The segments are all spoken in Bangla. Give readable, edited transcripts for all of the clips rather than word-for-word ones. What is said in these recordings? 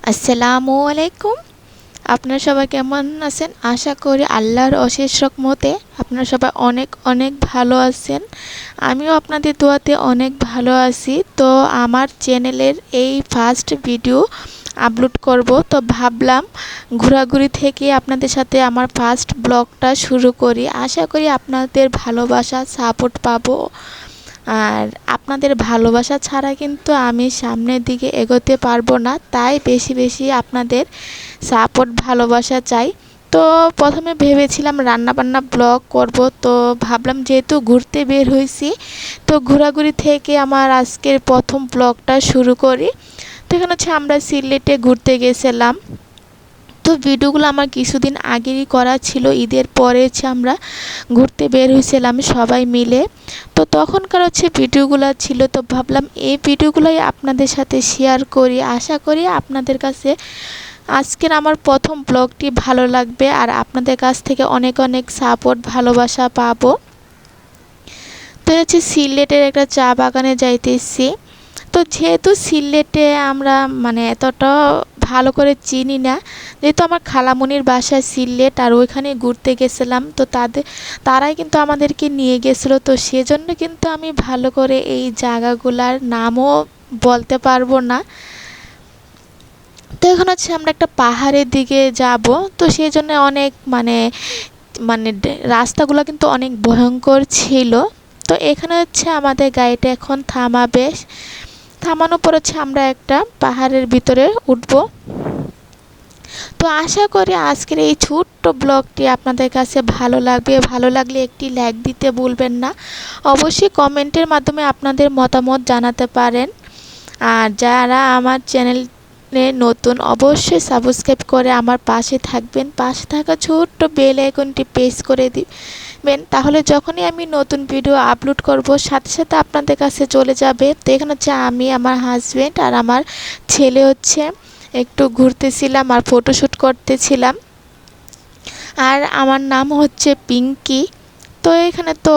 আসসালামু আলাইকুম। আপনারা সবাই কেমন আছেন? আশা করি আল্লাহর অশেষ রহমতে আপনারা সবাই অনেক অনেক ভালো আছেন। আমিও আপনাদের দোয়াতে অনেক ভালো আছি। তো আমার চ্যানেলের এই ফার্স্ট ভিডিও আপলোড করব, তো ভাবলাম ঘোরাঘুরি থেকে আপনাদের সাথে আমার ফার্স্ট ব্লগটা শুরু করি। আশা করি আপনাদের ভালোবাসা সাপোর্ট পাবো। আর আপনাদের ভালোবাসা ছাড়া কিন্তু আমি সামনের দিকে এগোতে পারবো না, তাই বেশি বেশি আপনাদের সাপোর্ট ভালোবাসা চাই। তো প্রথমে ভেবেছিলাম রান্নাবান্না ব্লগ করব, তো ভাবলাম যেহেতু ঘুরতে বের হয়েছি, তো ঘোরাঘুরি থেকে আমার আজকের প্রথম ব্লগটা শুরু করি। তো এখানে হচ্ছে আমরা সিলেটে ঘুরতে গেছিলাম। তো ভিডিওগুলো আমার কিছুদিন আগেরই করা ছিল, ঈদের পরে হচ্ছে আমরা ঘুরতে বের হয়েছিলাম সবাই মিলে। তো তখনকার হচ্ছে ভিডিওগুলো ছিল, তো ভাবলাম এই ভিডিওগুলোই আপনাদের সাথে শেয়ার করি। আশা করি আপনাদের কাছে আজকের আমার প্রথম ব্লগটি ভালো লাগবে আর আপনাদের কাছ থেকে অনেক অনেক সাপোর্ট ভালোবাসা পাবো। তো হচ্ছে সিলেটের একটা চা বাগানে যাইতেছি। তো যেহেতু সিলেটে আমরা এতটা ভালো করে চিনি না, যেহেতু আমার খালামণির বাসা সিলেট আর ওইখানে ঘুরতে গেছিলাম, তো তারাই কিন্তু আমাদেরকে নিয়ে গেছিলো। তো সেজন্য কিন্তু আমি ভালো করে এই জায়গাগুলার নামও বলতে পারবো না। তো এখন হচ্ছে আমরা একটা পাহাড়ের দিকে যাব, তো সেই জন্য অনেক রাস্তাগুলো কিন্তু অনেক ভয়ঙ্কর ছিল। তো এখানে হচ্ছে আমাদের গাড়িটা এখন থামাবে, থামানোর পর হচ্ছে আমরা একটা পাহাড়ের ভিতরে উঠব। তো আশা করি আজকের এই ছোট্ট ব্লগটি আপনাদের কাছে ভালো লাগবে। ভালো লাগলে একটি লাইক দিতে ভুলবেন না। অবশ্যই কমেন্টের মাধ্যমে আপনাদের মতামত জানাতে পারেন। আর যারা আমার চ্যানেলে নতুন, অবশ্যই সাবস্ক্রাইব করে আমার পাশে থাকবেন। পাশে থাকা ছোট্ট বেল আইকনটি প্রেস করে দিবেন, তাহলে যখনই আমি নতুন ভিডিও আপলোড করব সাথে সাথে আপনাদের কাছে চলে যাবে। তো এখানে হচ্ছে আমি, আমার হাজব্যান্ড আর আমার ছেলে হচ্ছে একটু ঘুরতেছিলাম আর ফটোশ্যুট করতেছিলাম। আর আমার নাম হচ্ছে পিঙ্কি। তো এখানে তো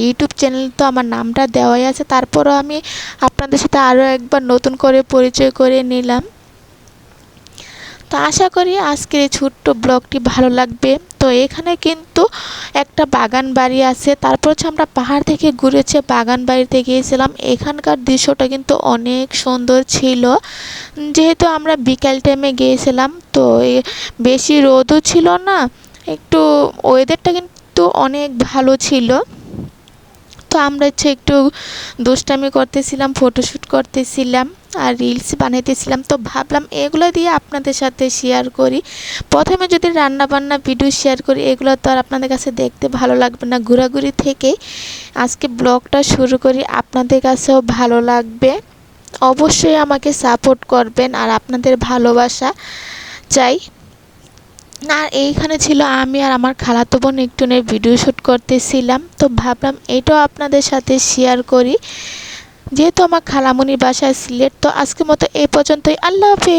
ইউটিউব চ্যানেল তো আমার নামটা দেওয়াই আছে, তারপরও আমি আপনাদের সাথে আরও একবার নতুন করে পরিচয় করে নিলাম। তো আশা করি আজকের এই ছোট্ট ব্লগটি ভালো লাগবে। তো এখানে কিন্তু একটা বাগান বাড়ি আছে, তারপর হচ্ছে আমরা পাহাড় থেকে ঘুরেছে বাগান বাড়িতে গিয়েছিলাম। এখানকার দৃশ্যটা কিন্তু অনেক সুন্দর ছিল, যেহেতু আমরা বিকাল টাইমে গিয়েছিলাম। তো বেশি রোদও ছিল না, একটু ওয়েদারটা কিন্তু অনেক ভালো ছিল। তো আমরা হচ্ছে একটু দুষ্টামি করতেছিলাম, ফটোশ্যুট করতেছিলাম আর রিলস বানাইতেছিলাম। তো ভাবলাম এগুলো দিয়ে আপনাদের সাথে শেয়ার করি। প্রথমে যদি রান্নাবান্না ভিডিও শেয়ার করি, এগুলো তো আর আপনাদের কাছে দেখতে ভালো লাগবে না। ঘোরাঘুরি থেকেই আজকে ব্লগটা শুরু করি, আপনাদের কাছেও ভালো লাগবে। অবশ্যই আমাকে সাপোর্ট করবেন আর আপনাদের ভালোবাসা চাই। আর এইখানে ছিল আমি আর আমার খালাতো বোন একটুনের ভিডিও শ্যুট করতেছিলাম। তো ভাবলাম এটাও আপনাদের সাথে শেয়ার করি, যেহেতু আমার খালামণির বাসা সিলেট। তো আজকের মতো এই পর্যন্তই। আল্লাহ হাফেজ।